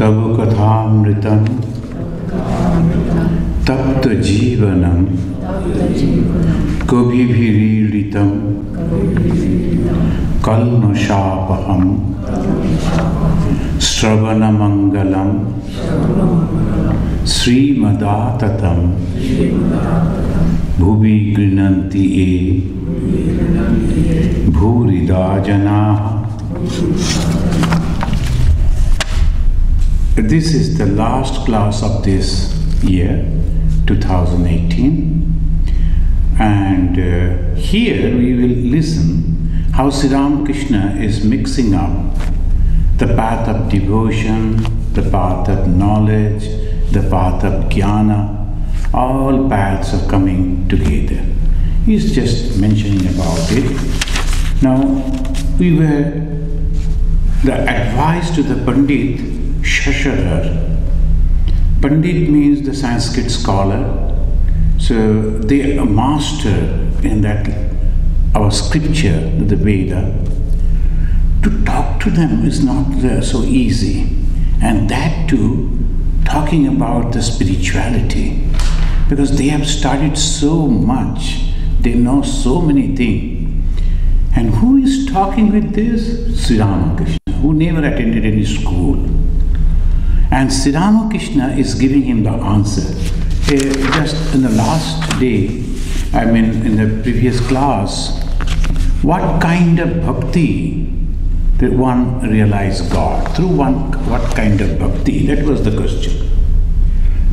तव कथामृतं तप्त जीवनं कविभिरीडितं कल्मषापहं श्रवणमङ्गलं श्रीमदाततं भुवि गृह्णन्ति ये भूरिदा जनाः. This is the last class of this year, 2018, and here we will listen how Sri Ramakrishna is mixing up the path of devotion, the path of knowledge, the path of jnana. All paths are coming together. He is just mentioning about it. Now, the advice to the Pandit Shashadhar. Pandit means the Sanskrit scholar. So they are a master in that, our scripture, the Veda. To talk to them is not so easy. And that too, talking about the spirituality. Because they have studied so much. They know so many things. And who is talking with this? Sri Ramakrishna, who never attended any school. And Sri Ramakrishna is giving him the answer. Just in the last day, in the previous class, what kind of bhakti did one realize God? Through what kind of bhakti? That was the question.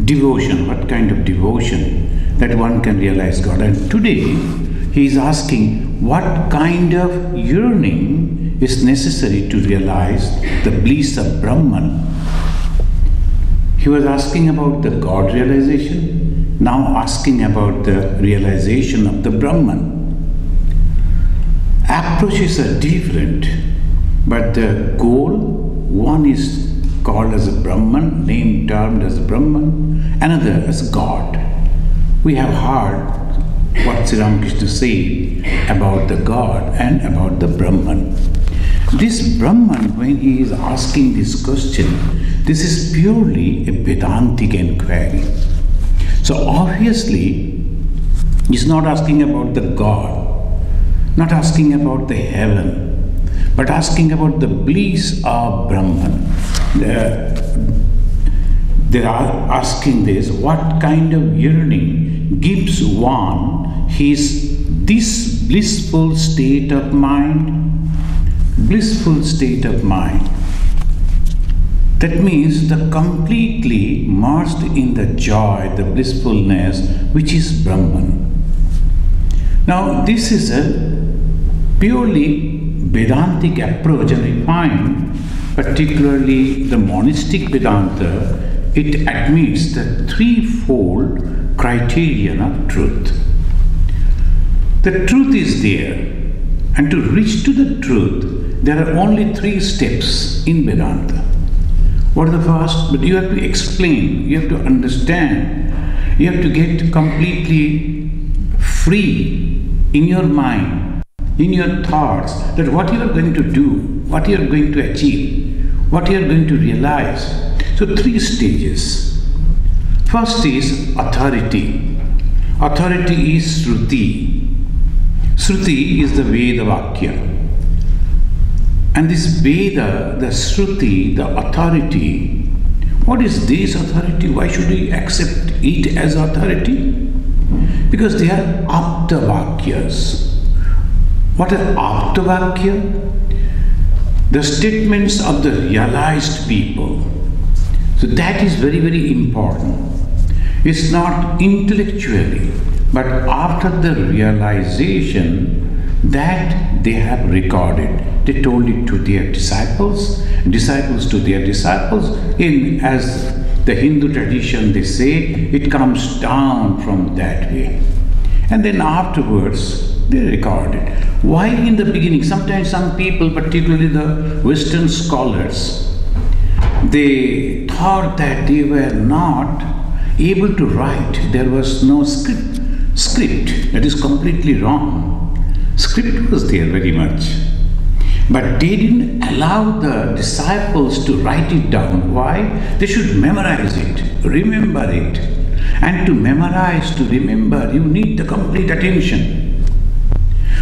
Devotion, what kind of devotion that one can realize God? And today, he is asking what kind of yearning is necessary to realize the bliss of Brahman. He was asking about the God realization, now asking about the realization of the Brahman. Approaches are different, but the goal, one is called as a Brahman, named termed as Brahman, another as God. We have heard what Sri Ramakrishna said about the God and about the Brahman. This Brahman, when he is asking this question, this is purely a Vedantic inquiry. So obviously, he's not asking about the God, not asking about the heaven, but asking about the bliss of Brahman. They are asking this, what kind of yearning gives one this blissful state of mind? Blissful state of mind. That means the completely merged in the joy, the blissfulness, which is Brahman. Now, this is a purely Vedantic approach, and I find particularly the monistic Vedanta, it admits the threefold criterion of truth. The truth is there, and to reach to the truth, there are only three steps in Vedanta. What are the first? But you have to explain, you have to understand, you have to get completely free in your mind, in your thoughts, that what you are going to do, what you are going to achieve, what you are going to realize. So three stages. First is authority. Authority is Shruti. Shruti is the Veda Vakya. And this Veda, the Shruti, the authority, what is this authority? Why should we accept it as authority? Because they are Aptavakyas. What are Aptavakya? The statements of the realized people. So that is very, very important. It's not intellectually, but after the realization that they have recorded. They told it to their disciples, disciples to their disciples. As the Hindu tradition, they say, it comes down from that way. And then afterwards, they record it. Why in the beginning? Sometimes some people, particularly the Western scholars, they thought that they were not able to write. There was no script. That is completely wrong. Script was there very much. But they didn't allow the disciples to write it down. Why? They should memorize it, remember it. And to memorize, to remember, you need the complete attention.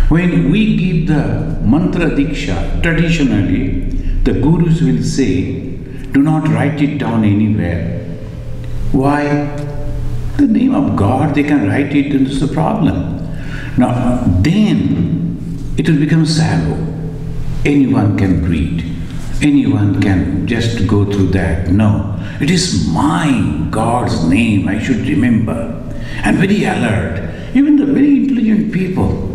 When we give the mantra diksha, traditionally, the gurus will say, do not write it down anywhere. Why? The name of God, they can write it, and it's a problem. Now, then it will become shallow. Anyone can read. Anyone can just go through that. No, it is mine, God's name, I should remember. And very alert. Even the very intelligent people,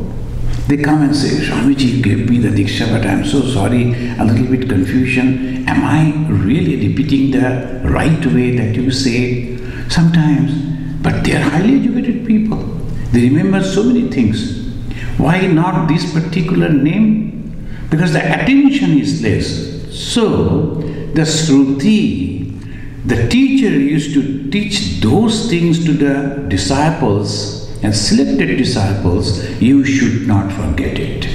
they come and say, Swamiji gave me the Diksha, but I am so sorry, a little bit confusion. Am I really repeating the right way that you say? Sometimes, but they are highly educated people. They remember so many things. Why not this particular name? Because the attention is less. So, the Shruti, the teacher used to teach those things to the disciples and selected disciples, you should not forget it.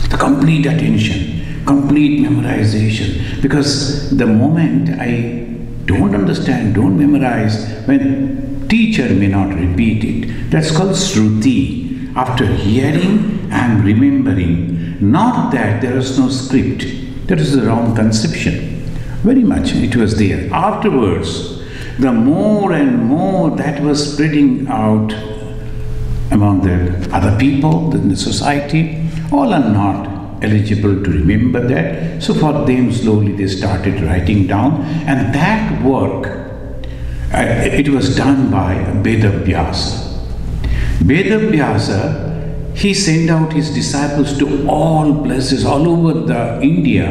The complete attention, complete memorization. Because the moment I don't understand, don't memorize, when teacher may not repeat it, that's called Shruti. After hearing, I am remembering. Not that there is no script. That is the wrong conception. Very much it was there. Afterwards, the more and more that was spreading out among the other people in the society, all are not eligible to remember that. So for them, slowly they started writing down, and that work, it was done by Veda Vyasa. Veda Vyasa, he sent out his disciples to all places, all over the India,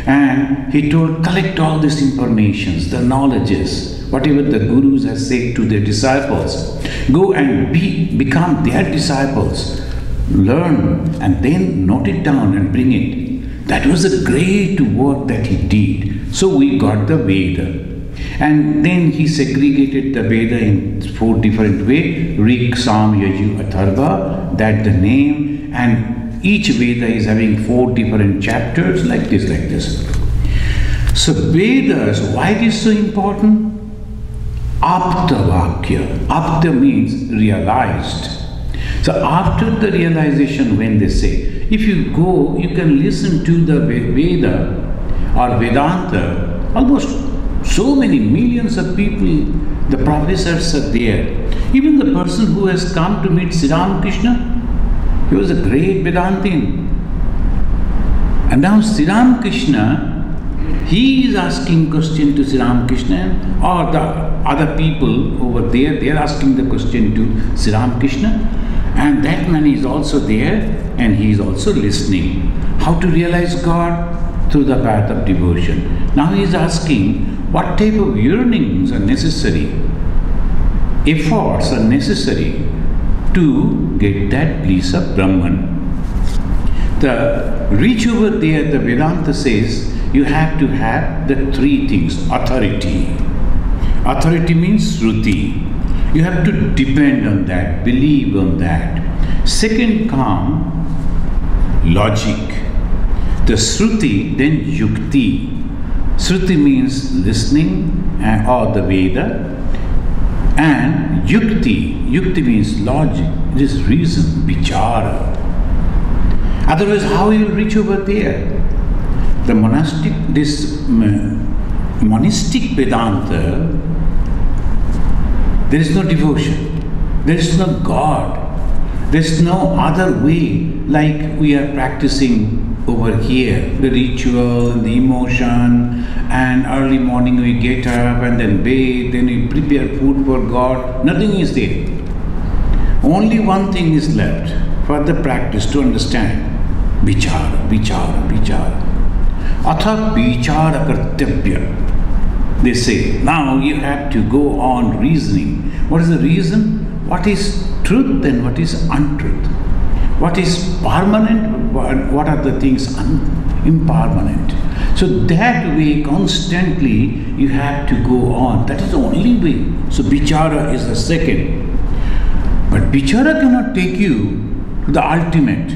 and he told, collect all these informations, the knowledges, whatever the gurus have said to their disciples. Go and become their disciples, learn, and then note it down and bring it. That was a great work that he did. So we got the Veda. And then he segregated the Veda in 4 different ways: Rig, Sam, Yaju, Atharva, that the name, and each Veda is having 4 different chapters, like this. So Vedas, why it is so important? Apta Vakya. Apta means realized. So after the realization, when they say, if you go, you can listen to the Veda or Vedanta, almost so many millions of people, the professors are there. Even the person who has come to meet Sri Ramakrishna, he was a great Vedantin. And now Sri Ramakrishna, he is asking question to Sri Ramakrishna, or the other people over there, they are asking the question to Sri Ramakrishna, and that man is also there, and he is also listening. How to realize God? Through the path of devotion. Now he is asking, what type of yearnings are necessary, efforts are necessary to get that bliss of Brahman. The reach over there, the Vedanta says, you have to have the 3 things. Authority. Authority means Shruti. You have to depend on that, believe on that. Second come logic. The Shruti, then Yukti. Shruti means listening or the Veda, and Yukti. Yukti means logic. It is reason, vichara. Otherwise, how you will reach over there? The monistic Vedanta, there is no devotion, there is no God, there is no other way like we are practicing over here, the ritual, the emotion, and early morning we get up and then bathe, then we prepare food for God. Nothing is there. Only one thing is left for the practice to understand. Vichara, vichara, vichara. Atha vichara kartavya. They say, now you have to go on reasoning. What is the reason? What is truth and what is untruth? What is permanent? What are the things impermanent? So that way constantly you have to go on. That is the only way. So vichara is the second. But vichara cannot take you to the ultimate.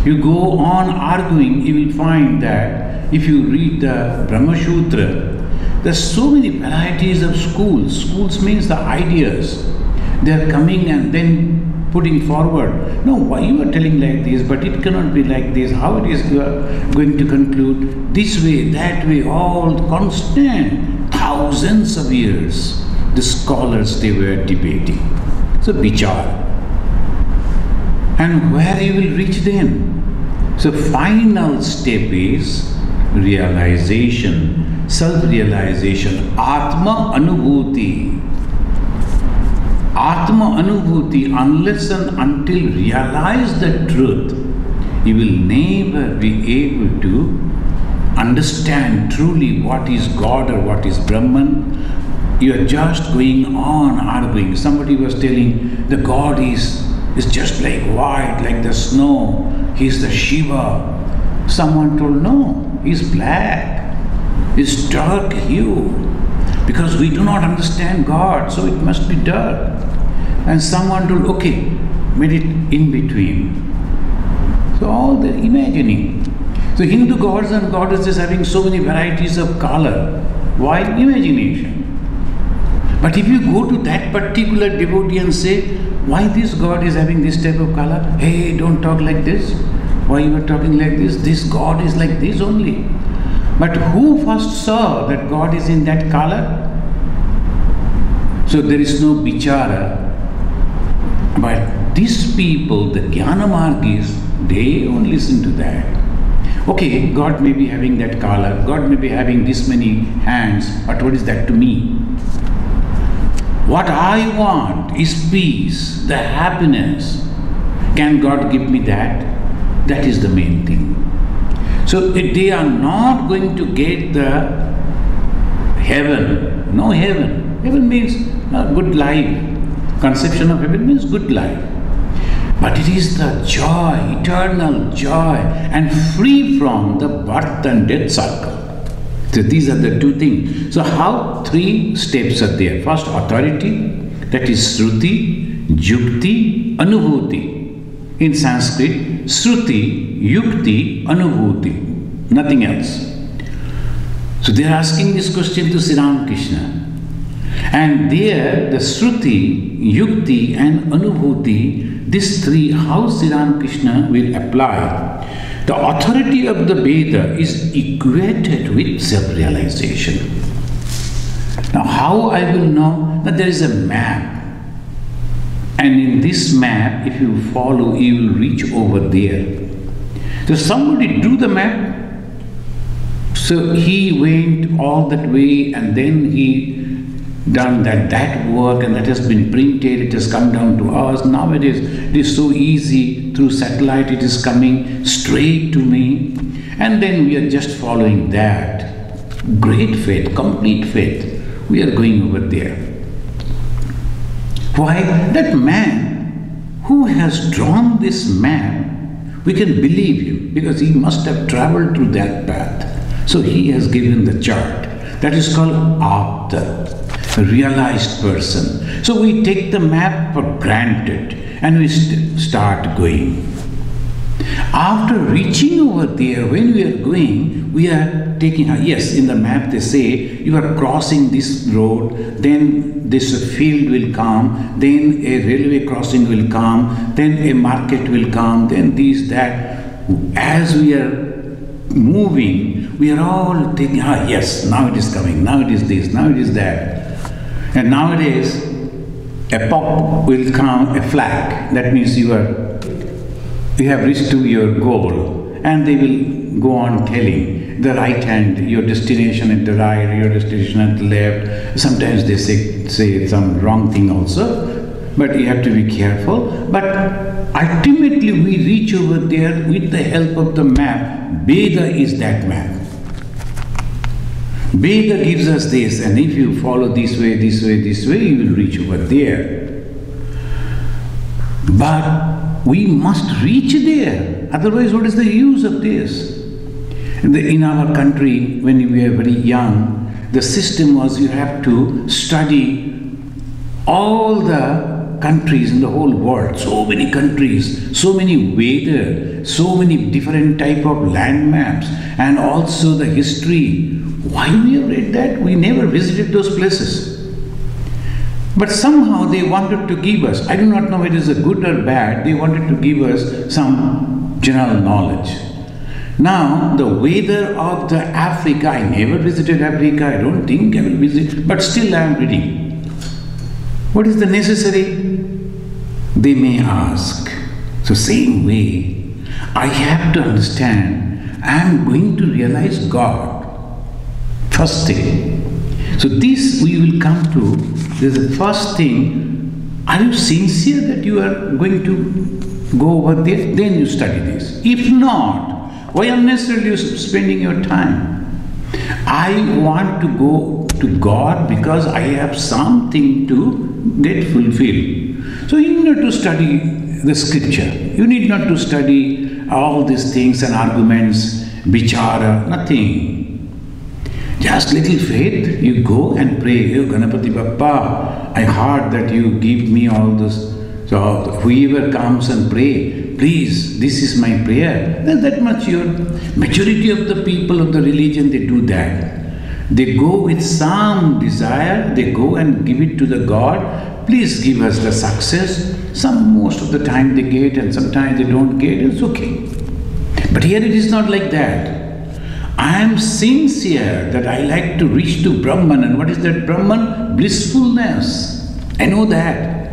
You go on arguing, you will find that if you read the Brahma Sutra, there's so many varieties of schools. Schools means the ideas. They are coming and then putting forward. No, why you are telling like this, but it cannot be like this. How it is you are going to conclude? This way, that way, all constant, thousands of years. The scholars, they were debating. So, vichara. And where you will reach then? So, final step is realization, self-realization, Atma Anubhuti. Atma Anubhuti, unless and until realize the truth, you will never be able to understand truly what is God or what is Brahman. You are just going on arguing. Somebody was telling the God is just like white, like the snow. He's the Shiva. Someone told, no, he's black. He's dark hue. Because we do not understand God, so it must be dark. And someone told, okay, made it in between. So all the imagining. So Hindu gods and goddesses having so many varieties of color. Why? Imagination. But if you go to that particular devotee and say, why this God is having this type of color? Hey, don't talk like this. Why you are talking like this? This God is like this only. But who first saw that God is in that color? So there is no bichara. But these people, the Jnana Margis, they don't listen to that. Okay, God may be having that color, God may be having this many hands, but what is that to me? What I want is peace, the happiness. Can God give me that? That is the main thing. So they are not going to get the heaven. No heaven. Heaven means a good life. Conception of heaven means good life. But it is the joy, eternal joy, and free from the birth and death cycle. So these are the two things. So how three steps are there? First, authority, that is Shruti, Yukti, Anubhuti. In Sanskrit, Shruti, Yukti, Anubhuti. Nothing else. So they are asking this question to Sri Ramakrishna. And there, the Shruti, Yukti and Anubhuti, these three, how Sri Ramakrishna will apply. The authority of the Veda is equated with self-realization. Now, how I will know that there is a map? And in this map, if you follow, you will reach over there. So somebody drew the map. So he went all that way and then he done that work, and that has been printed, it has come down to us. Nowadays it is so easy, through satellite it is coming straight to me, and then we are just following that. Great faith, complete faith. We are going over there. Why? That man who has drawn this map, we can believe him because he must have traveled through that path. So he has given the chart. That is called Apta, a realized person. So we take the map for granted and we start going. After reaching over there, when we are going, we are taking, yes, in the map they say, you are crossing this road, then this field will come, then a railway crossing will come, then a market will come, then this, that. As we are moving, we are all thinking, yes, now it is coming, now it is this, now it is that. And nowadays, a pop will come, a flag, that means you have reached to your goal, and they will go on telling the right hand, your destination at the right, your destination at the left. Sometimes they say some wrong thing also, but you have to be careful. But ultimately we reach over there with the help of the map. Veda is that map. Veda gives us this, and if you follow this way, this way, this way, you will reach over there. But we must reach there. Otherwise, what is the use of this? In our country, when we were very young, the system was you have to study all the countries in the whole world, so many countries, so many Veda, so many different type of land maps, and also the history. Why we have read that? We never visited those places. But somehow they wanted to give us, I do not know whether it is a good or bad, they wanted to give us some general knowledge. Now, the weather of the Africa, I never visited Africa, I don't think I will visit, but still I am reading. What is the necessary? They may ask. So same way, I have to understand, I am going to realize God. First thing. So this we will come to, this is the first thing, are you sincere that you are going to go over there? Then you study this. If not, why unnecessarily you spending your time? I want to go to God because I have something to get fulfilled. So you need not to study the scripture. You need not to study all these things and arguments, vichara, nothing. Just little faith, you go and pray. Oh, Ganapati Bappa, I heard that you give me all this. So whoever comes and pray, please, this is my prayer. Then that much your majority of the people of the religion, they do that. They go with some desire, they go and give it to the God. Please give us the success. Most of the time they get and sometimes they don't get, it's okay. But here it is not like that. I am sincere that I like to reach to Brahman. And what is that Brahman? Blissfulness. I know that.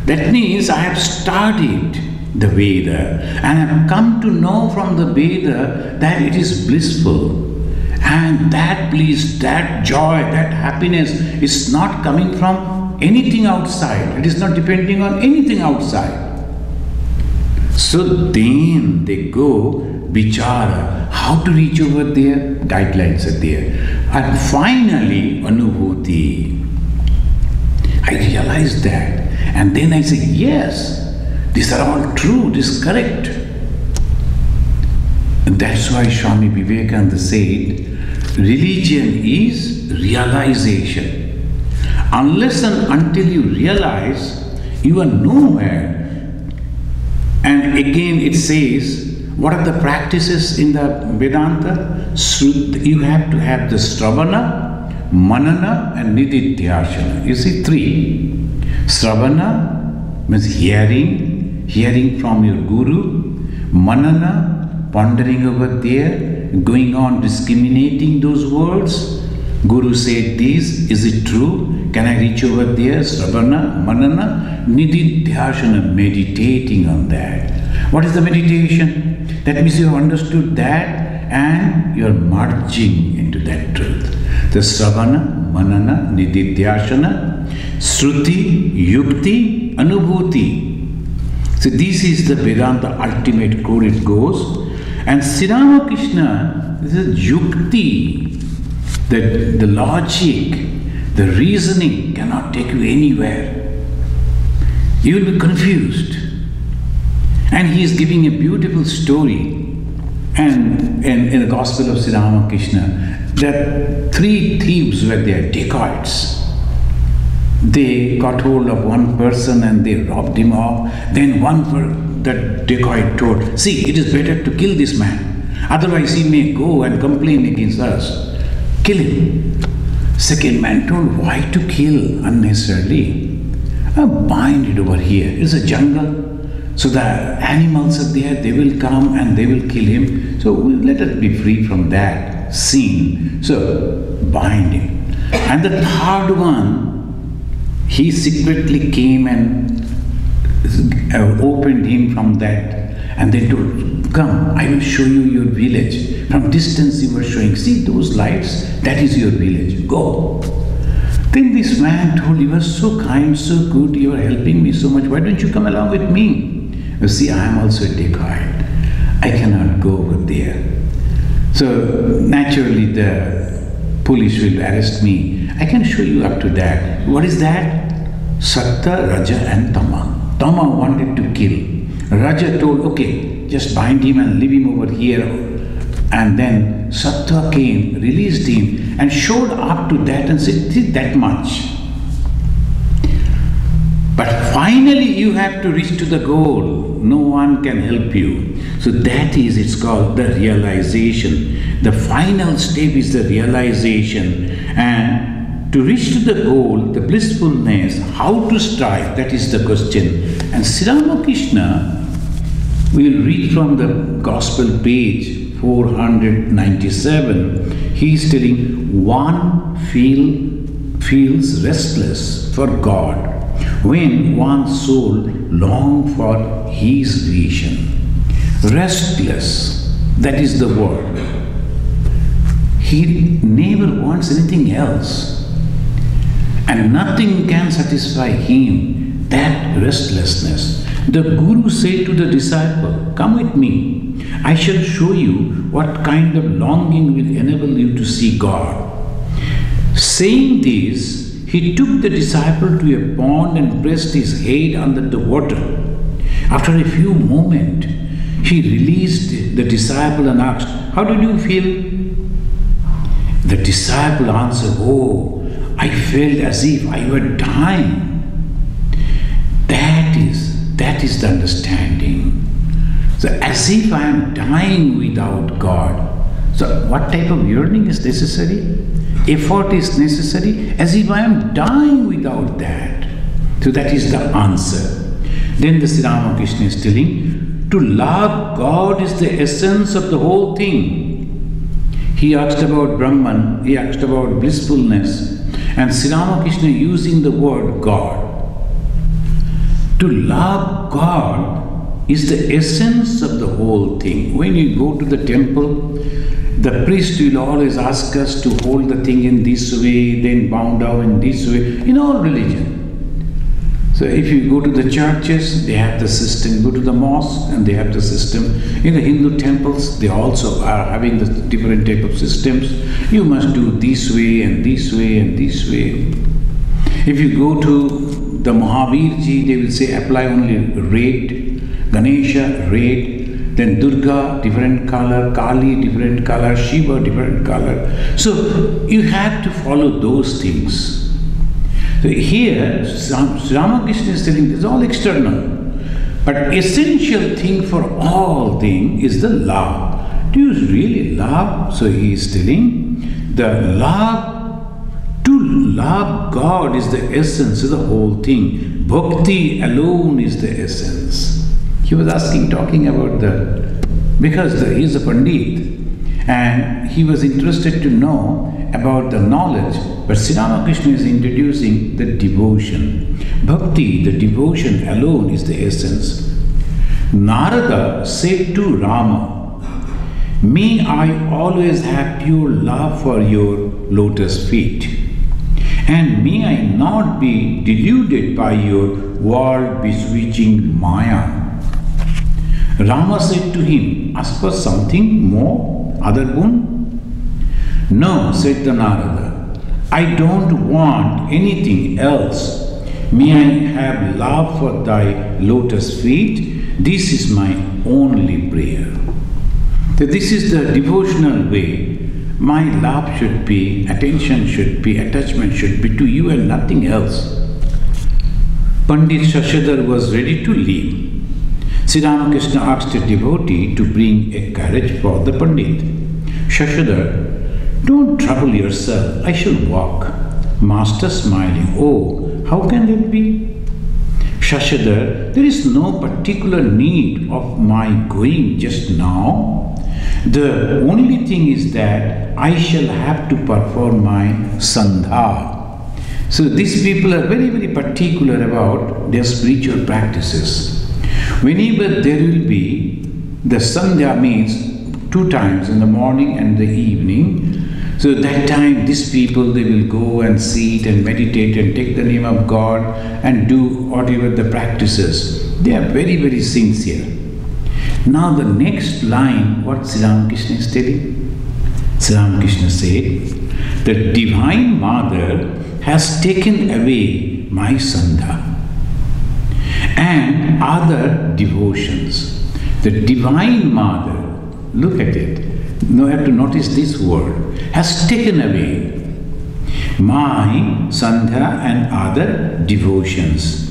That means I have studied the Veda and I have come to know from the Veda that it is blissful. And that bliss, that joy, that happiness is not coming from anything outside. It is not depending on anything outside. So then they go, vichara, how to reach over there? Guidelines are there. And finally, anubhuti. I realized that. And then I say, yes, these are all true, this is correct. And that's why Swami Vivekananda said, religion is realization. Unless and until you realize, you are nowhere. And again it says, what are the practices in the Vedanta? You have to have the Sravana, Manana and Nididhyasana. You see, three. Sravana means hearing from your Guru. Manana, pondering over there, going on discriminating those words. Guru said this, is it true? Can I reach over there? Sravana, Manana, Nididhyasana, meditating on that. What is the meditation? That means you have understood that and you are merging into that truth. The Sravana, Manana, Nididhyasana, Shruti, Yukti, Anubhuti. So this is the Vedanta ultimate core, it goes. And Sri Ramakrishna, this is Yukti. The logic, the reasoning cannot take you anywhere. You will be confused. And he is giving a beautiful story. And in the Gospel of Sri Ramakrishna, that three thieves were there, dacoits. They got hold of one person and they robbed him off. Then that dacoit told, see, it is better to kill this man. Otherwise he may go and complain against us. Kill him. Second man told, why to kill unnecessarily? Bind it over here. It's a jungle. So the animals are there, they will come and they will kill him. So let us be free from that sin. So bind him. And the third one, he secretly came and opened him from that. And they told, come, I will show you your village. From distance he was showing, see those lights, that is your village, go. Then this man told, you are so kind, so good, you are helping me so much, why don't you come along with me? You see, I am also a dacoit. I cannot go over there. So naturally the police will arrest me. I can show you up to that. What is that? Satta, Raja and Tama. Tama wanted to kill. Raja told, okay, just bind him and leave him over here. And then Satta came, released him, and showed up to that and said, that much. But finally you have to reach to the goal. No one can help you. So that is, it's called the realization. The final step is the realization. And to reach to the goal, the blissfulness, how to strive, that is the question. And Sri Ramakrishna, we'll read from the Gospel page 497. He is telling, one feels restless for God when one's soul longs for His vision. Restless, that is the word. He never wants anything else, and nothing can satisfy him, that restlessness. The Guru said to the disciple, come with me, I shall show you what kind of longing will enable you to see God. Saying this, he took the disciple to a pond and pressed his head under the water. After a few moments, he released the disciple and asked, how did you feel? The disciple answered, oh, I felt as if I were dying. That is the understanding. So as if I am dying without God. So what type of yearning is necessary? Effort is necessary, as if I am dying without that. So that is the answer. Then the Sri Ramakrishna is telling, to love God is the essence of the whole thing. He asked about Brahman, he asked about blissfulness, and Sri Ramakrishna using the word God. To love God is the essence of the whole thing. When you go to the temple, the priest will always ask us to hold the thing in this way, then bow down in this way, in all religion. So if you go to the churches, they have the system. Go to the mosque and they have the system. In the Hindu temples, they also are having the different type of systems. You must do this way and this way and this way. If you go to the Mahavirji, they will say apply only red, Ganesha red, then Durga different color, Kali different color, Shiva different color. So you have to follow those things. So here, Sri Ramakrishna is telling this is all external. But essential thing for all things is the love. Do you really love? So he is telling the love, to love God is the essence of the whole thing. Bhakti alone is the essence. He was talking about because he is a Pandit and he was interested to know about the knowledge, but Sri Ramakrishna is introducing the devotion. Bhakti, the devotion alone is the essence. Narada said to Rama, may I always have pure love for your lotus feet, and may I not be deluded by your world-bewitching Maya. Rama said to him, ask for something more, other boon? No, said the Narada, I don't want anything else. May I have love for thy lotus feet? This is my only prayer. So this is the devotional way. My love should be, attention should be, attachment should be to you and nothing else. Pandit Shashidhar was ready to leave. Sri Ramakrishna asked a devotee to bring a carriage for the Pandit. Shashidhar, don't trouble yourself, I shall walk. Master smiling, oh, how can that be? Shashidhar, there is no particular need of my going just now. The only thing is that I shall have to perform my sandha. So these people are very, very particular about their spiritual practices. Whenever there will be, the sandhya means 2 times, in the morning and the evening. So that time these people, they will go and sit and meditate and take the name of God and do whatever the practices. They are very, very sincere. Now the next line, what Sri Ramakrishna is telling? Sri Ramakrishna said, the Divine Mother has taken away my sandha and other devotions. The Divine Mother, look at it. Now you have to notice this word, has taken away my sandha and other devotions.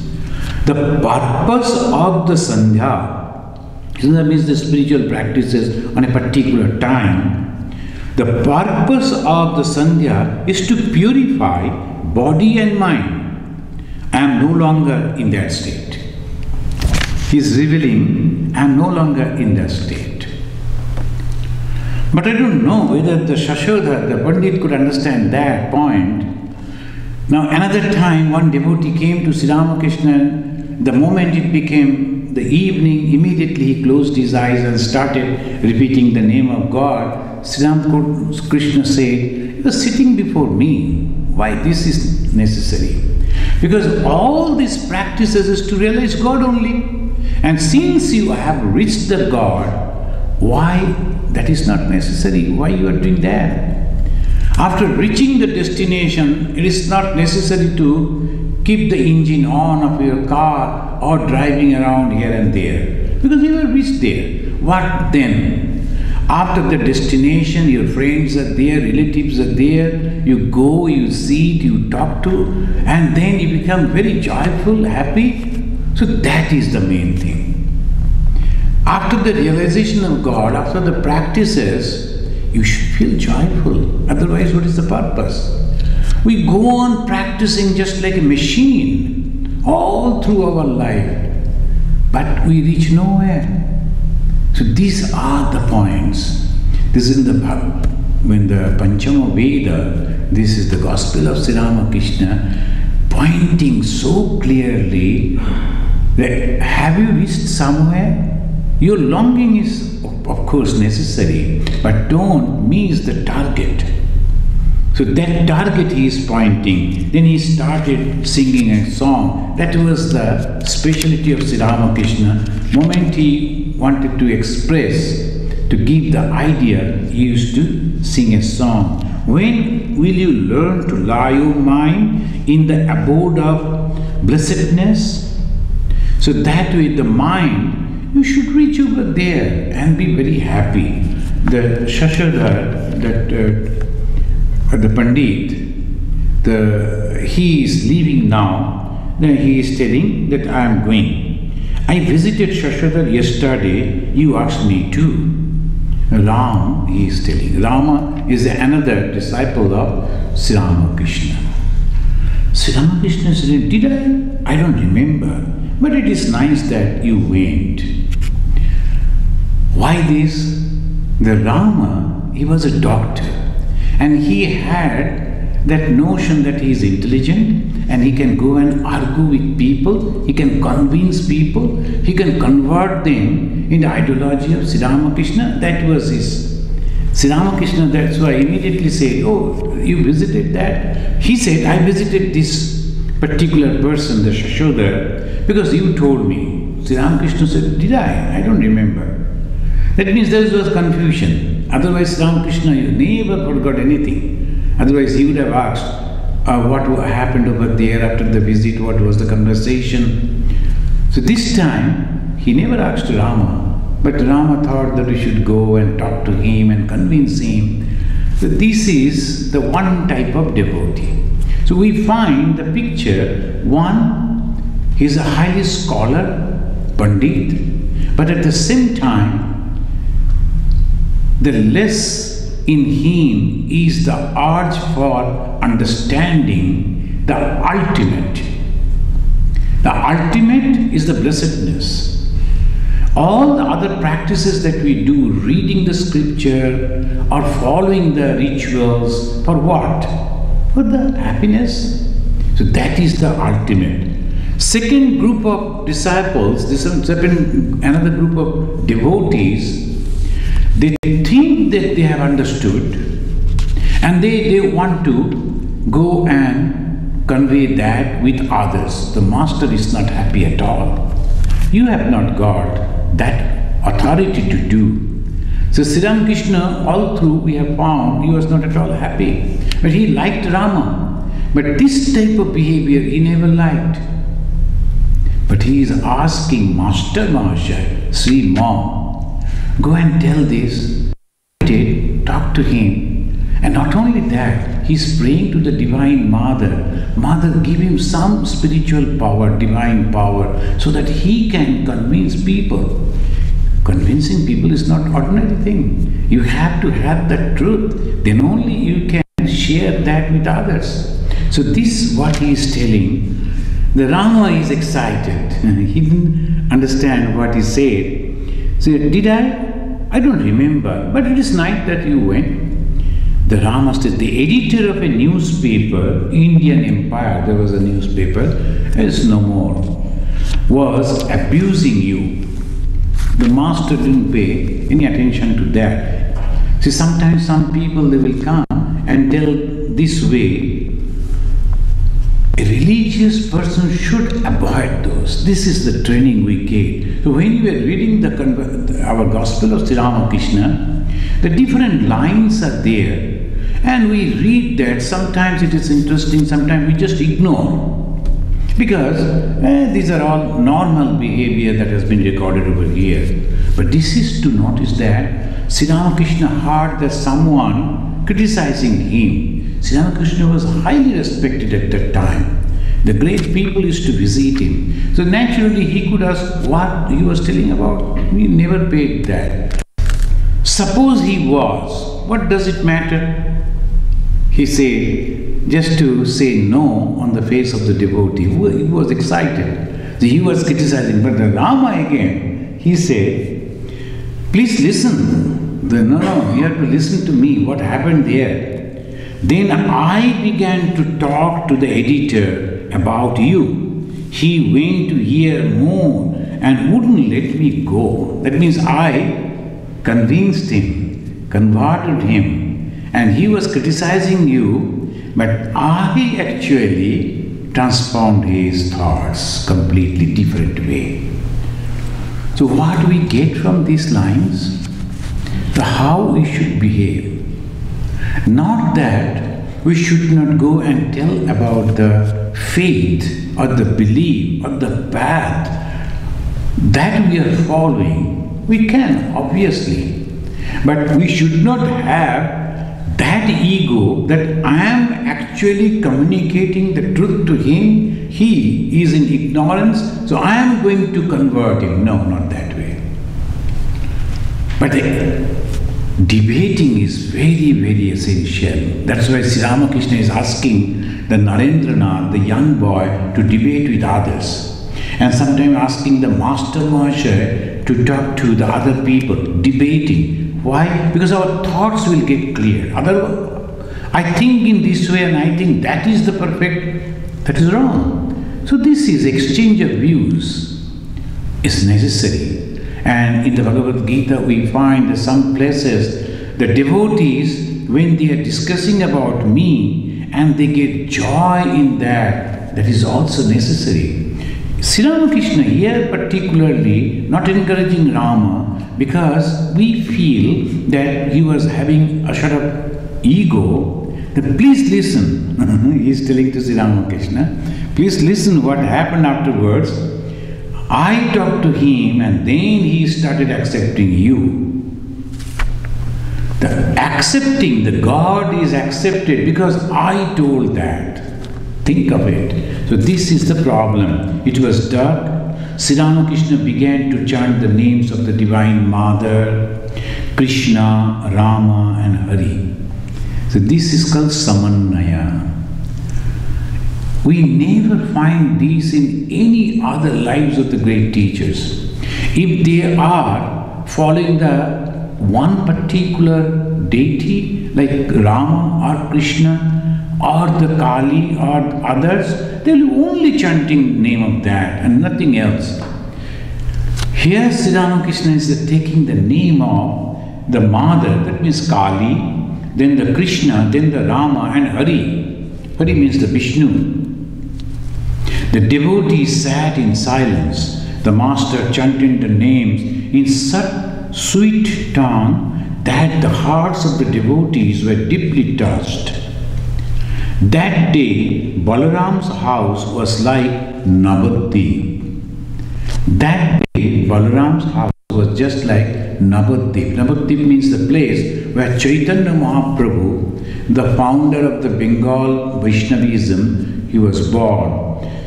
The purpose of the Sandhya, Sandhya means the spiritual practices on a particular time. The purpose of the Sandhya is to purify body and mind. I am no longer in that state. He is revealing, I am no longer in that state. But I don't know whether the Shashodha, the Pandit, could understand that point. Now another time one devotee came to Sri Ramakrishna. The moment it became the evening, immediately he closed his eyes and started repeating the name of God. Sri Ramakrishna said, "You are sitting before me. Why this is necessary? Because all these practices is to realize God only. And since you have reached the God, why that is not necessary? Why you are doing that? After reaching the destination, it is not necessary to keep the engine on of your car or driving around here and there. Because you have reached there. What then? After the destination, your friends are there, relatives are there, you go, you see it, you talk to, and then you become very joyful, happy. So that is the main thing. After the realization of God, after the practices, you should feel joyful. Otherwise, what is the purpose? We go on practicing just like a machine all through our life, but we reach nowhere. So these are the points. This is when the Panchama Veda, this is the Gospel of Sri Ramakrishna, pointing so clearly that have you reached somewhere? Your longing is of course necessary, but don't miss the target. So that target he is pointing. Then he started singing a song. That was the speciality of Sri Ramakrishna. Moment he wanted to express, to give the idea, he used to sing a song. When will you learn to lie your mind in the abode of blessedness? So that way the mind, you should reach over there and be very happy. The Shashodha, the Pandit, he is leaving now. Then he is telling that I am going. I visited Shashodha yesterday, you asked me to. Ram, he is telling. Rama is another disciple of Sri Ramakrishna. Sri Ramakrishna said, did I? I don't remember. But it is nice that you went. Why this? The Rama, he was a doctor. And he had that notion that he is intelligent and he can go and argue with people, he can convince people, he can convert them in the ideology of Sri Ramakrishna. That was his. Sri Ramakrishna, that's why immediately said, oh, you visited that? He said, I visited this particular person, the Shashodha, because you told me. Sri Ramakrishna said, did I? I don't remember. That means there was confusion. Otherwise, Sri Ramakrishna never forgot anything. Otherwise, he would have asked what happened over there after the visit, what was the conversation. So this time, he never asked Rama, but Rama thought that we should go and talk to him and convince him. So this is the one type of devotee. So we find the picture, one, he is a highly scholar, Pandit, but at the same time, the less in him is the urge for understanding the ultimate. The ultimate is the blessedness. All the other practices that we do, reading the scripture or following the rituals, for what? For the happiness. So that is the ultimate. Second group of disciples, another group of devotees, they think that they have understood and they want to go and convey that with others. The master is not happy at all. You have not got that authority to do. So Sri Ramakrishna, all through we have found, he was not at all happy. But he liked Rama. But this type of behavior he never liked. But he is asking Master Mahashaya, Sri Mom, go and tell this, talk to him. And not only that, he's praying to the Divine Mother. Mother, give him some spiritual power, divine power, so that he can convince people. Convincing people is not ordinary thing. You have to have the truth. Then only you can share that with others. So this is what he is telling. The Rama is excited. He didn't understand what he said. So did I don't remember, but it is nice that you went. The Rama said, the editor of a newspaper, Indian Empire, there was a newspaper, is no more, was abusing you. The master didn't pay any attention to that. See, sometimes some people, they will come and tell this way. A religious person should avoid those. This is the training we get. So when we are reading our Gospel of Sri Ramakrishna, the different lines are there. And we read that, sometimes it is interesting, sometimes we just ignore. Because these are all normal behavior that has been recorded over here. But this is to notice that Sri Ramakrishna heard that someone criticizing him. Sri Ramakrishna was highly respected at that time. The great people used to visit him. So naturally he could ask what he was telling about. We never paid that. Suppose he was, what does it matter? He said, just to say no on the face of the devotee. He was excited. So he was criticizing. But the Rama again, he said, please listen. No, you have to listen to me. What happened there? Then I began to talk to the editor about you. He went to hear more and wouldn't let me go. That means I convinced him, converted him. And he was criticizing you, but I actually transformed his thoughts completely different way. So what do we get from these lines? How we should behave. Not that we should not go and tell about the faith or the belief or the path that we are following. We can, obviously. But we should not have that ego that I am actually communicating the truth to him, he is in ignorance, so I am going to convert him. No, not that way. But debating is very, very essential. That's why Sri Ramakrishna is asking the Narendranath, the young boy, to debate with others. And sometimes asking the Master Mahasaya to talk to the other people, debating. Why? Because our thoughts will get clear. Otherwise, I think in this way and I think that is the perfect, that is wrong. So this is exchange of views is necessary. And in the Bhagavad Gita we find that some places the devotees, when they are discussing about me and they get joy in that, that is also necessary. Sri Ramakrishna here particularly not encouraging Rama because we feel that he was having a sort of ego. That please listen, he is telling to Sri Ramakrishna, please listen what happened afterwards. I talked to him and then he started accepting you. The accepting, the God is accepted because I told that. Think of it. So this is the problem. It was dark. Sri Ramakrishna began to chant the names of the Divine Mother, Krishna, Rama and Hari. So this is called Samannaya. We never find these in any other lives of the great teachers. If they are following the one particular deity like Rama or Krishna or the Kali or others, they will only chanting name of that and nothing else. Here Sri Ramakrishna is taking the name of the mother, that means Kali, then the Krishna, then the Rama and Hari. Hari means the Vishnu. The devotees sat in silence. The master chanted the names in such sweet tongue that the hearts of the devotees were deeply touched. That day, Balaram's house was like Navadvip. That day, Balaram's house was just like Navadvip. Navadvip means the place where Chaitanya Mahaprabhu, the founder of the Bengal Vaishnavism, he was born.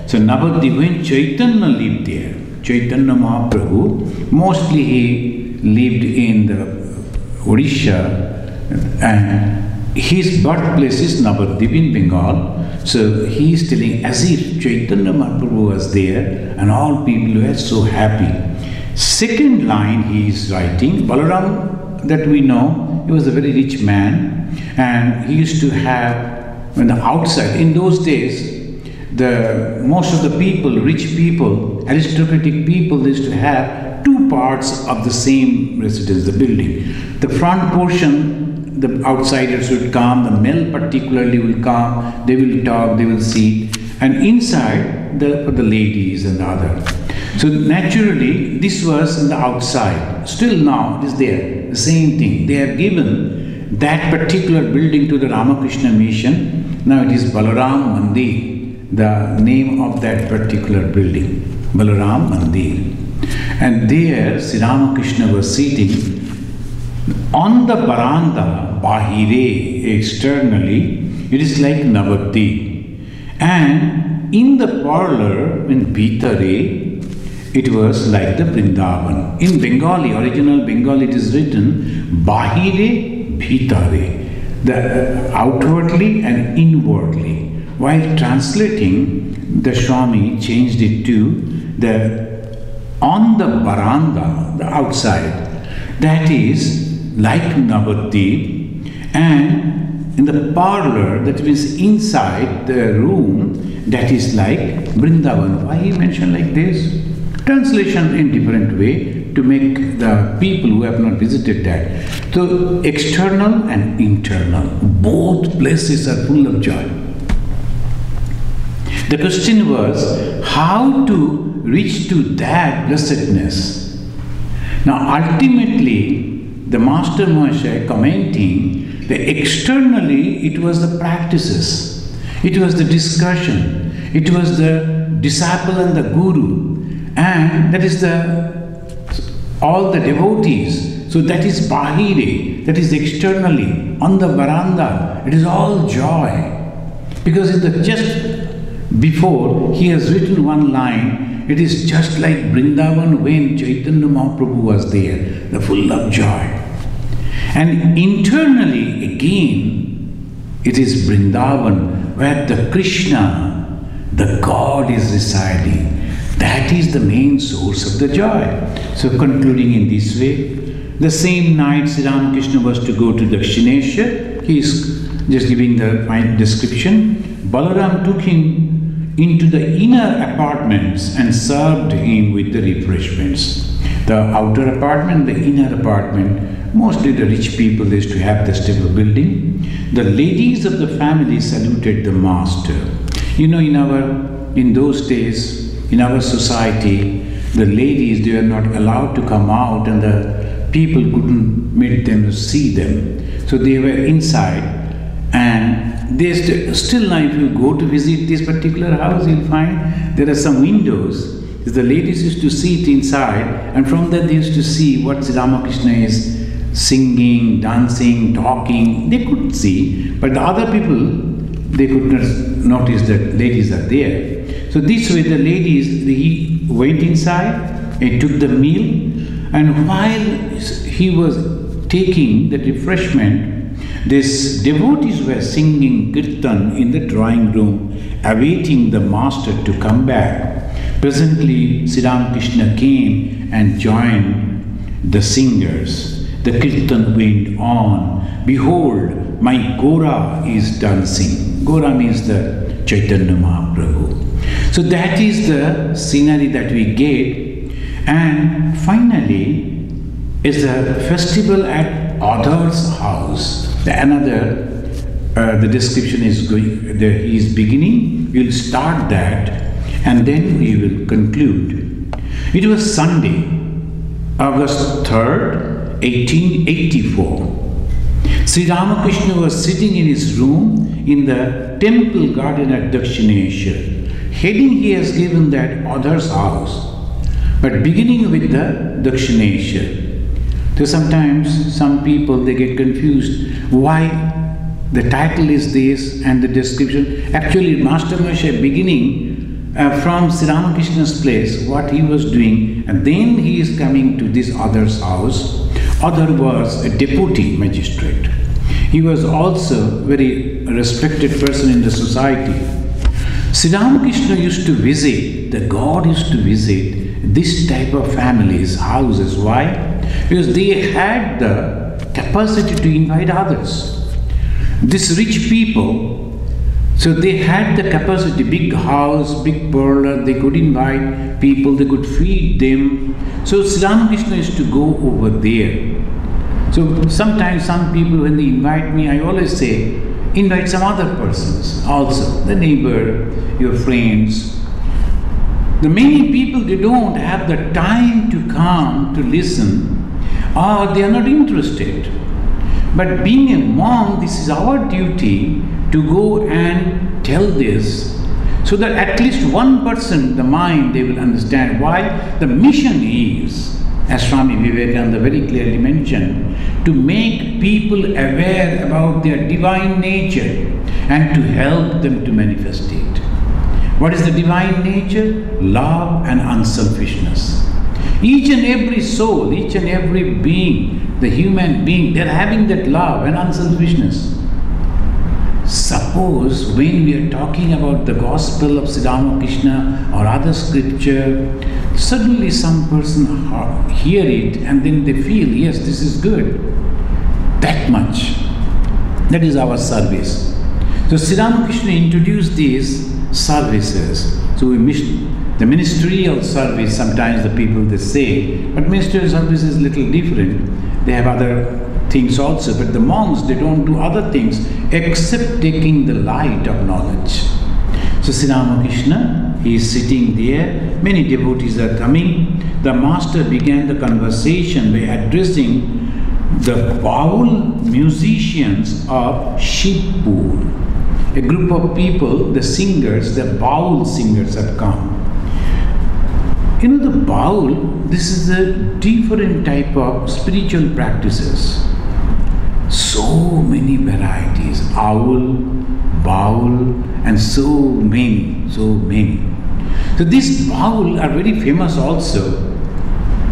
So Navadvip, when Chaitanya lived there, Chaitanya Mahaprabhu, mostly he lived in the Odisha, and his birthplace is Navadvip in Bengal. So he is telling as if Chaitanya Mahaprabhu was there and all people were so happy. Second line he is writing, Balaram that we know, he was a very rich man, and he used to have, on the outside, in those days, most of the people, rich people, aristocratic people, they used to have two parts of the same residence, the building. The front portion, the outsiders would come, the male particularly will come, they will talk, they will see, and inside, for the ladies and the other. So naturally, this was in the outside. Still now, it is there, the same thing. They have given that particular building to the Ramakrishna mission. Now it is Balaram Mandir, the name of that particular building, Balaram Mandir. And there, Sri Ramakrishna was sitting on the veranda, Bahire, externally, it is like Navadvip. And in the parlor, in Bhitare, it was like the Vrindavan. In Bengali, original Bengali, it is written Bahire Bhitare, the outwardly and inwardly. While translating, the Swami changed it to the on the veranda, the outside. That is like Navadvip, and in the parlor, that means inside the room, that is like Vrindavan. Why he mentioned like this? Translation in different way to make the people who have not visited that. So external and internal, both places are full of joy. The question was how to reach to that blessedness. Now ultimately, the Master Mahashaya commenting that externally it was the practices, it was the discussion, it was the disciple and the guru, and that is all the devotees. So that is Bahire, that is externally, on the veranda, it is all joy. Because in the just before, he has written one line, it is just like Vrindavan when Chaitanya Mahaprabhu was there, the full of joy. And internally again, it is Vrindavan where the Krishna, the God is residing. That is the main source of the joy. So concluding in this way, the same night Sri Ramakrishna was to go to Dakshinesha. He is just giving the fine description. Balaram took him into the inner apartments and served him with the refreshments. The outer apartment, the inner apartment, mostly the rich people used to have this type of building. The ladies of the family saluted the master. You know, in those days, in our society, the ladies, they were not allowed to come out and the people couldn't meet them to see them. So they were inside, and they still now if you go to visit this particular house, you'll find there are some windows. The ladies used to sit inside, and from that they used to see what Sri Ramakrishna is singing, dancing, talking. They could see, but the other people, they could not notice that ladies are there. So this way the ladies, he went inside, he took the meal, and while he was taking the refreshment, these devotees were singing kirtan in the drawing room, awaiting the master to come back. Presently, Sri Ramakrishna came and joined the singers. The kirtan went on. Behold, my Gora is dancing. Gora means the Chaitanya Mahaprabhu. So that is the scenery that we get. And finally, is the festival at Adhar's house. The description is going, he is beginning. We will start that and then we will conclude. It was Sunday, August 3rd, 1884. Sri Ramakrishna was sitting in his room in the temple garden at Dakshinesha. Heading he has given that Adhar's house, but beginning with the Dakshinesha. So sometimes some people, they get confused. Why the title is this and the description. Actually, Master Moshe beginning from Sri Ramakrishna's place, what he was doing, and then he is coming to this other's house. Other was a deputy magistrate. He was also very respected person in the society. Sri Ramakrishna used to visit, the God used to visit this type of families, houses. Why? Because they had the capacity to invite others. These rich people, so they had the capacity, big house, big parlor, they could invite people, they could feed them. So Sri Ramakrishna used to go over there. So sometimes some people, when they invite me, I always say, invite some other persons also, the neighbor, your friends. The many people, they don't have the time to come to listen, or they are not interested. But being a monk, this is our duty to go and tell this, so that at least 1%, the mind, they will understand why the mission is, as Swami Vivekananda very clearly mentioned, to make people aware about their divine nature and to help them to manifest it. What is the divine nature? Love and unselfishness. Each and every soul, each and every being, the human being, they are having that love and unselfishness. Suppose when we are talking about the gospel of Sri Ramakrishna or other scripture, suddenly some person hear it and then they feel, yes, this is good. That much. That is our service. So Sri Ramakrishna introduced these services. So the ministerial service, sometimes the people they say, but ministerial service is little different. They have other things also, but the monks, they don't do other things except taking the light of knowledge. So Sri Ramakrishna, he is sitting there, many devotees are coming. The master began the conversation by addressing the baul musicians of Shivpur. A group of people, the singers, the baul singers have come. You know, the baul, this is a different type of spiritual practices. So many varieties, owl, baul, and so many. So these baul are very famous also,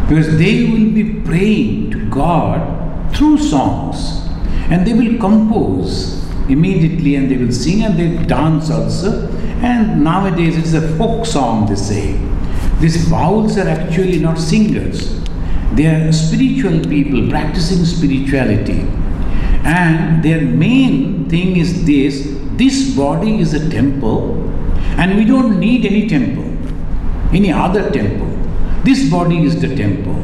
because they will be praying to God through songs, and they will compose immediately, and they will sing and they dance also. And nowadays it's a folk song, they say. These bauls are actually not singers. They are spiritual people practicing spirituality. And their main thing is this body is a temple, and we don't need any temple, any other temple. This body is the temple.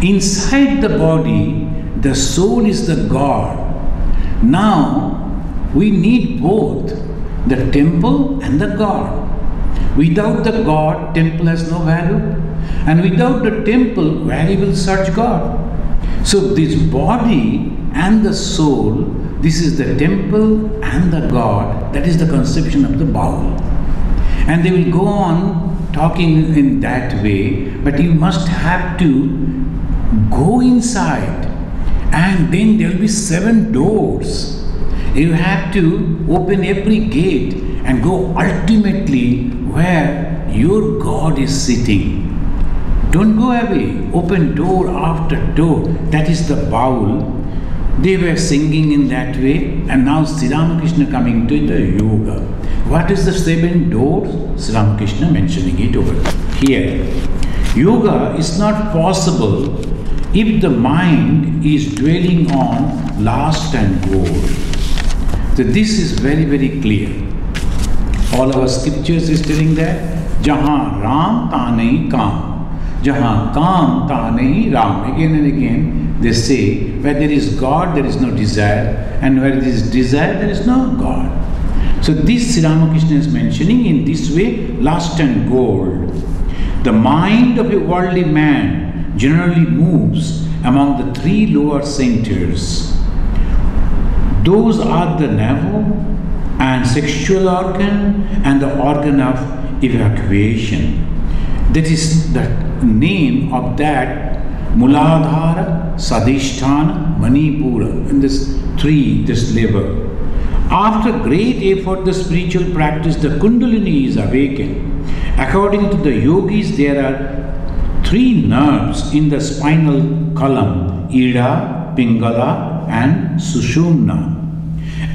Inside the body, the soul is the God. Now, we need both the temple and the God. Without the God, temple has no value. And without the temple, where he will search God? So this body and the soul, this is the temple and the God. That is the conception of the baul. And they will go on talking in that way, but you must have to go inside, and then there will be 7 doors. You have to open every gate and go ultimately where your God is sitting. Don't go away. Open door after door. That is the baul. They were singing in that way, and now Sri Ramakrishna coming to the yoga. What is the 7 doors? Sri Ramakrishna mentioning it over here. Yoga is not possible if the mind is dwelling on lust and goal. So this is very, very clear. All our scriptures is telling that Jahan Ram ta nahi Kam. Jahan Kam ta nahi Ram. Again and again they say, where there is God, there is no desire, and where there is desire, there is no God. So this Sri Ramakrishna is mentioning in this way, lust and gold. The mind of a worldly man generally moves among the 3 lower centers. Those are the navel and sexual organ and the organ of evacuation. That is the name of that Muladhara, Sadhisthana, Manipura, in this level. After great effort, the spiritual practice, the Kundalini is awakened. According to the yogis, there are 3 nerves in the spinal column, Ida, Pingala and Sushumna.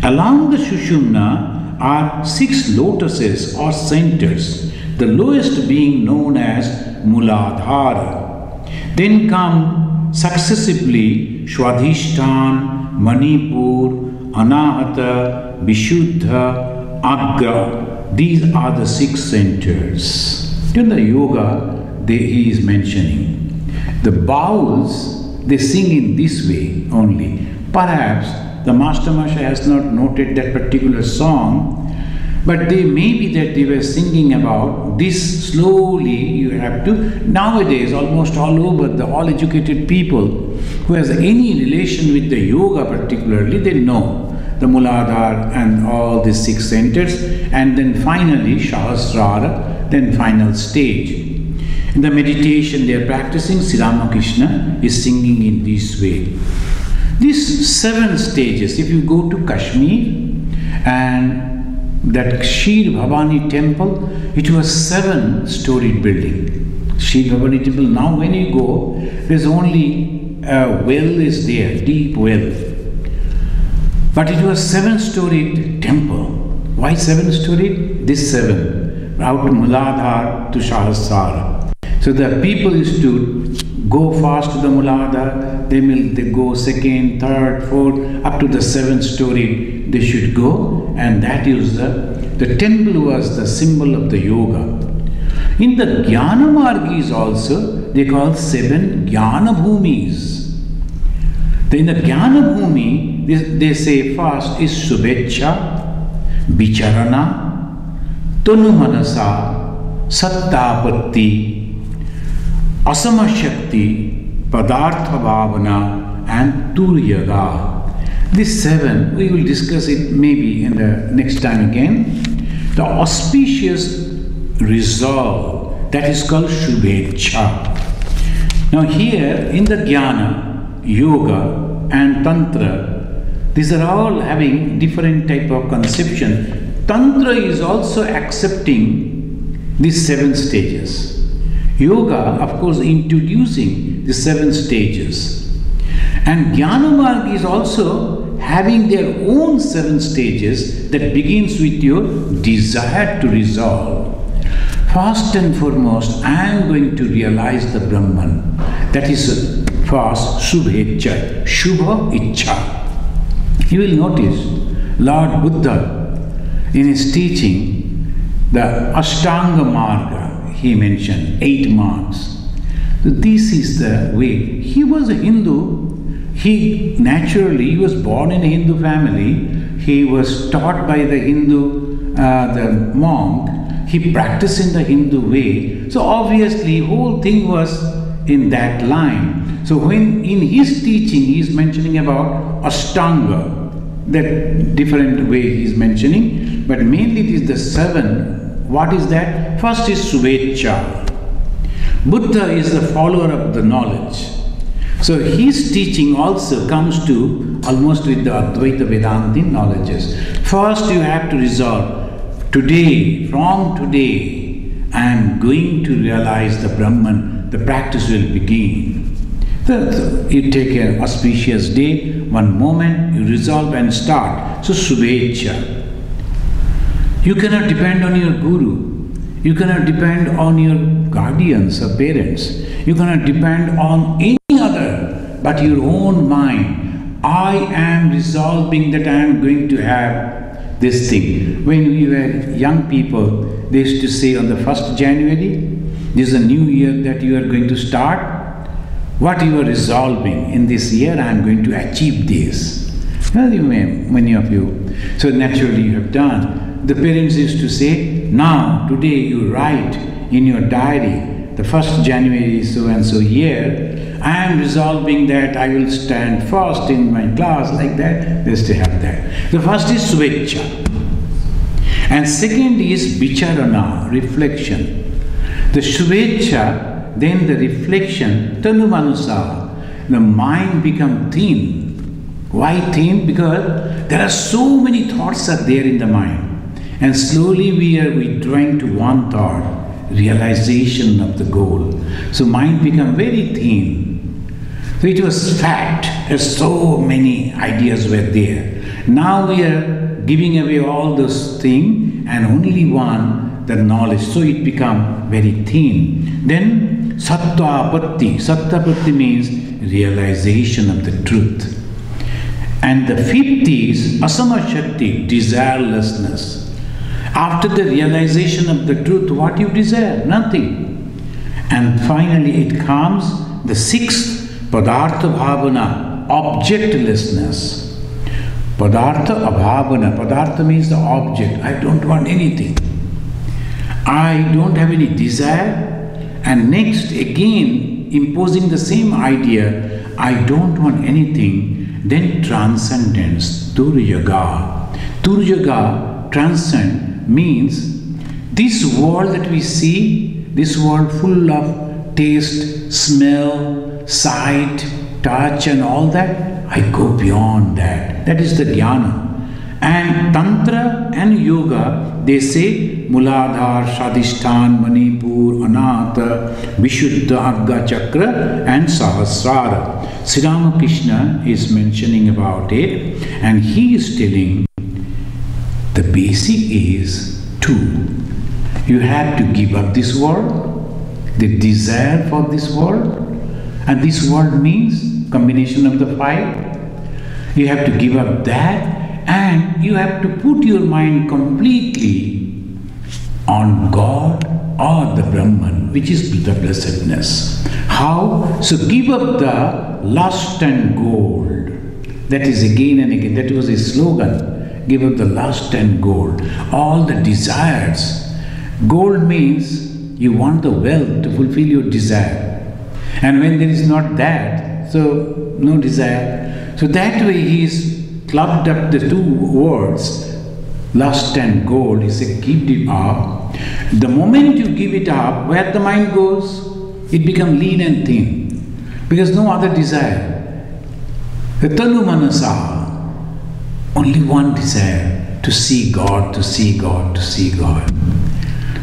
Along the Sushumna are 6 lotuses or centers, the lowest being known as Muladhara. Then come successively Swadhishtan, Manipur, Anahata, Vishuddha, Agra. These are the 6 centers. In the yoga, he is mentioning. The bowels, they sing in this way only. Perhaps the Master Masha has not noted that particular song, but they may be that they were singing about this slowly. You have to, nowadays almost all over, the all educated people who has any relation with the yoga particularly, they know the Muladhara and all these 6 centers, and then finally Sahasrara, then final stage. In the meditation they are practicing, Sri Ramakrishna is singing in this way. These 7 stages, if you go to Kashmir and that Shir Bhavani temple, it was 7-storied building. Shir Bhavani temple, now when you go, there's only a well is there, deep well. But it was 7-storied temple. Why 7-storied? This 7, out to Muladhara to Sahasrara. So the people used to go fast to the Muladhara, they go 2nd, 3rd, 4th, up to the 7th-story they should go, and that is the temple was the symbol of the yoga. In the Jnana Margis also, they call 7 Jnana Bhumis. In the Jnana Bhumi, they say first is Subhecha, Vicharana, Tanu Manasa, Sattapatti, Asama Shakti, Padartha Bhavana and Turyada. These 7, we will discuss it maybe in the next time again. The auspicious resolve, that is called Shubhecha. Now here in the Jnana, Yoga and Tantra, these are all having different type of conception. Tantra is also accepting these 7 stages. Yoga, of course, introducing the 7 stages. And Jnana is also having their own 7 stages that begins with your desire to resolve. First and foremost, I am going to realize the Brahman. That is first Shubhecha, Shubha Ichcha. You will notice Lord Buddha in his teaching, the Ashtanga Marga, he mentioned 8 marks. So this is the way. He was a Hindu. He was born in a Hindu family. He was taught by the Hindu, the monk. He practiced in the Hindu way. So obviously whole thing was in that line. So when in his teaching he is mentioning about Ashtanga, that different way he is mentioning, but mainly it is the 7. What is that? First is Subhecha. Buddha is the follower of the knowledge. So his teaching also comes to almost with the Advaita Vedanta knowledges. First you have to resolve, today, from today, I am going to realize the Brahman, the practice will begin. So you take an auspicious day, one moment, you resolve and start. So Subhecha. You cannot depend on your guru. You cannot depend on your guardians or parents. You cannot depend on any other but your own mind. I am resolving that I am going to have this thing. When we were young people, they used to say on the 1st January, this is a new year that you are going to start. What you are resolving in this year, I am going to achieve this. Well, you may, many of you. So naturally you have done. The parents used to say, now, today you write in your diary, the 1st January so and so year, I am resolving that I will stand first in my class, like that. They used to have that. The first is Swechha. And second is Vicharana, reflection. The Swechha, then the reflection, Tanu Manusa, the mind become thin. Why thin? Because there are so many thoughts are there in the mind. And slowly we are withdrawing to one thought, realization of the goal. So mind become very thin. So it was fat. There's so many ideas were there. Now we are giving away all those things and only one, the knowledge. So it become very thin. Then Sattva-patti. Sattva-patti means realization of the truth. And the fifth is Asama-shakti, desirelessness. After the realization of the truth, what you desire? Nothing. And finally it comes the sixth, Padartha Bhavana, objectlessness. Padartha Abhavana. Padartha means the object. I don't want anything. I don't have any desire. And next, again, imposing the same idea, I don't want anything. Then transcendence, Duryaga. Duryaga, transcend, means this world that we see, this world full of taste, smell, sight, touch and all that, I go beyond that. That is the jnana. And Tantra and Yoga, they say Muladhar, Shadhishthan, Manipur, Anahata, Vishuddha, Agga Chakra and Sahasrara. Sri Ramakrishna is mentioning about it and he is telling the basic is two. You have to give up this world, the desire for this world, and this world means combination of the five. You have to give up that. And you have to put your mind completely on God or the Brahman, which is the blessedness. How? So give up the lust and gold. That is again and again. That was his slogan. Give up the lust and gold. All the desires. Gold means you want the wealth to fulfill your desire. And when there is not that, so no desire. So that way he is clubbed up the two words, lust and gold. He said, give it up. The moment you give it up, where the mind goes, it becomes lean and thin. Because no other desire. The tanu manasa, only one desire, to see God, to see God, to see God.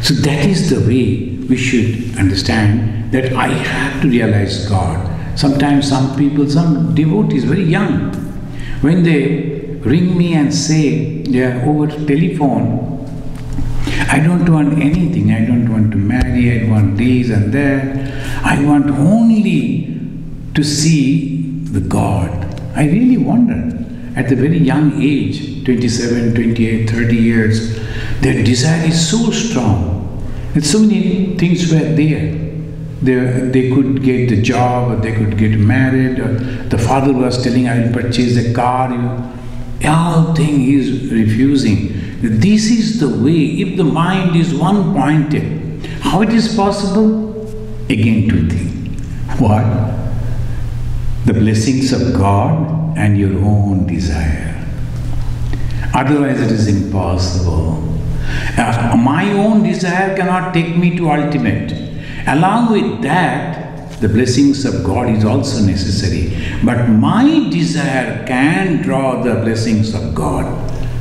So that is the way we should understand that I have to realize God. Sometimes some people, some devotees, very young, when they ring me and say, yeah, over telephone, I don't want anything, I don't want to marry, I want this and that, I want only to see the God. I really wonder, at a very young age, 27, 28, 30 years, their desire is so strong, and so many things were there. They could get the job, or they could get married, or the father was telling, I will purchase a car. All thing he is refusing. This is the way. If the mind is one-pointed, how it is possible? Again two things. What? The blessings of God and your own desire. Otherwise it is impossible. My own desire cannot take me to ultimate. Along with that, the blessings of God is also necessary. But my desire can draw the blessings of God.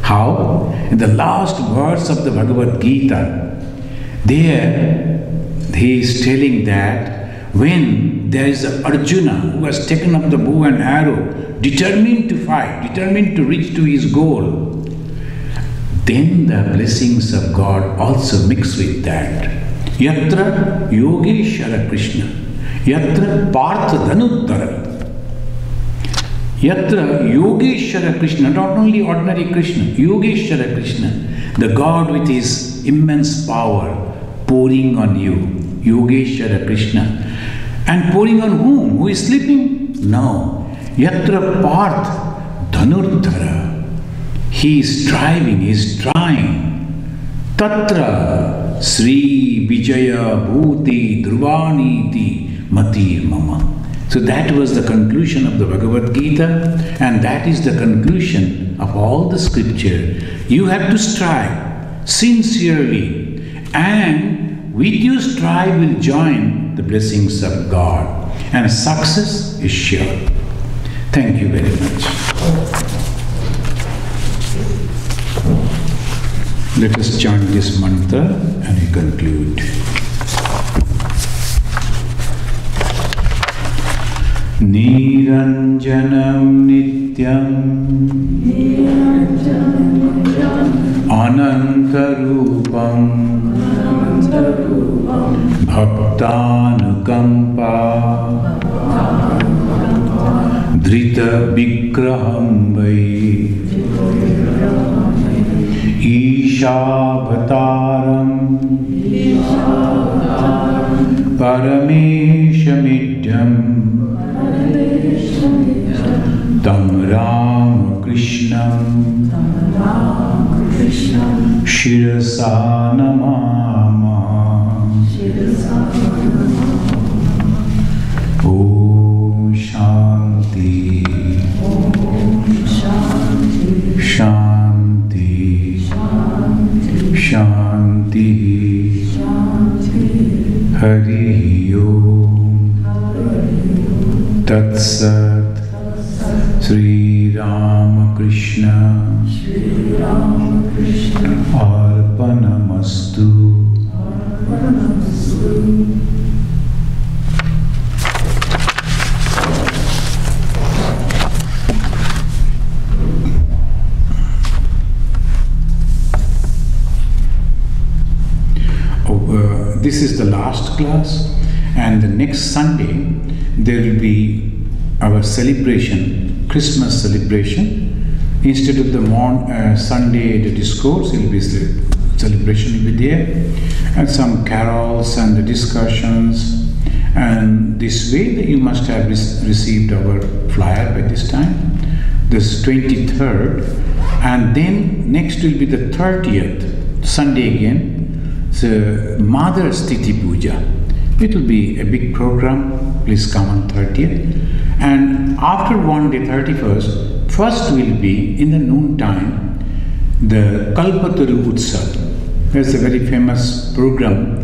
How? In the last verse of the Bhagavad Gita, there he is telling that when there is an Arjuna who has taken up the bow and arrow, determined to fight, determined to reach to his goal, then the blessings of God also mix with that. Yatra Yogeshwara Krishna, Yatra Partha Dhanuttara. Yatra Yogeshwara Krishna, not only ordinary Krishna, Yogeshwara Krishna, the God with his immense power pouring on you, Yogeshwara Krishna. And pouring on whom? Who is sleeping? No. Yatra Partha Dhanuttara. He is striving, he is trying. Tatra Sri Vijaya Bhuti Dhruvaniti Mati Mama. So that was the conclusion of the Bhagavad Gita, and that is the conclusion of all the scripture. You have to strive sincerely, and with your strive will join the blessings of God, and success is sure. Thank you very much. Let us chant this mantra and we conclude. Niranjanam nityam anantarupam bhaktanukampa drita vigraham vai Ishavataram Parameshamidhyam Tam Ramakrishnam Shirasa Namama. Om Shanti Shanti Shanti Hari Om Tat Sat Sri Ramakrishna Arpanamastu. This is the last class, and the next Sunday there will be our celebration, Christmas celebration. Instead of the Sunday the discourse, it will be celebration will be there, and some carols and the discussions. And this way that you must have received our flyer by this time. This 23rd, and then next will be the 30th Sunday again. So Mother's Tithi Puja. It will be a big program. Please come on 30th. And after one day, 31st, first will be in the noon time the Kalpataru Utsav. That's a very famous program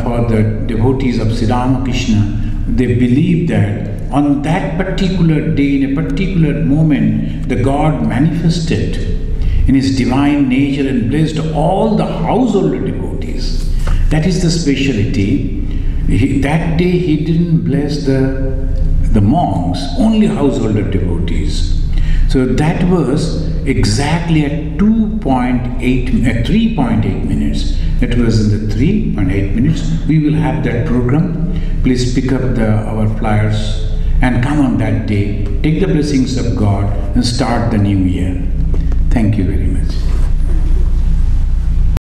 for the devotees of Sri Ramakrishna. They believe that on that particular day, in a particular moment, the God manifested in His divine nature and blessed all the householder devotees. That is the speciality. That day He didn't bless the monks, only householder devotees. So that was exactly at 3.8 minutes. That was in the 3.8 minutes. We will have that program. Please pick up our flyers and come on that day. Take the blessings of God and start the new year. Thank you very much.